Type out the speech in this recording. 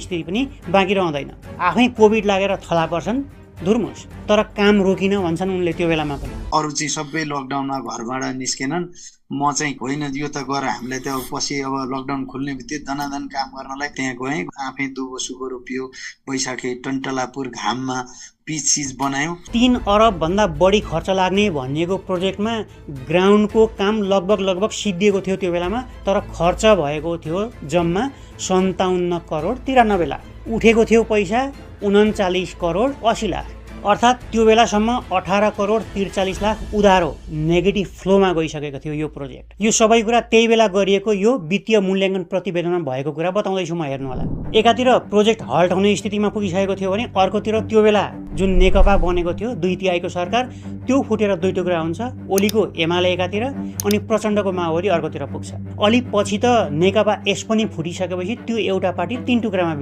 स्थिति पनि बाँकी रहँदैन। आफै कोभिड लागेर थला पर्छन् धुर्मुस, तर काम रोकिन भन्छन् उनले त्यो बेलामा पनि। अरू चाहिँ सबै लकडाउनमा घरबाट निस्केनन्, म चाहिँ होइन यो त गर हामीलाई त पछि अब लकडाउन खुल्ने बित्तिकै दनादन काम गर्नलाई त्यहाँ गएँ। आफै दुबो सुको रोपियो, वैशाखी टन्टलापुर घाममा पिच बनायौँ। 3 अरब भन्दा बढी खर्च लाग्ने भनिएको प्रोजेक्टमा ग्राउन्डको काम लगभग सिद्धिएको थियो त्यो बेलामा, तर खर्च भएको थियो जम्मा 57 करोड 93 लाख। उठेको थियो पैसा 39 करोड 80 लाख, अर्थात् त्यो बेलासम्म 18 करोड 43 लाख उधारो नेगेटिभ फ्लोमा गइसकेको थियो यो प्रोजेक्ट। यो सबै कुरा त्यही बेला गरिएको यो वित्तीय मूल्याङ्कन प्रतिवेदनमा भएको कुरा बताउँदैछु म, हेर्नु होला। एकातिर प्रोजेक्ट हल्ट हुने स्थितिमा पुगिसकेको थियो भने अर्कोतिर त्यो बेला जुन नेकपा बनेको थियो 2 तिहाईको सरकार, त्यो फुटेर 2 टुक्रा हुन्छ। ओलीको एमाले एकातिर अनि प्रचण्डको माओवादी अर्कोतिर पुग्छ। अलि पछि त नेकपा एस पनि फुटिसकेपछि त्यो एउटा पार्टी 3 टुक्रामा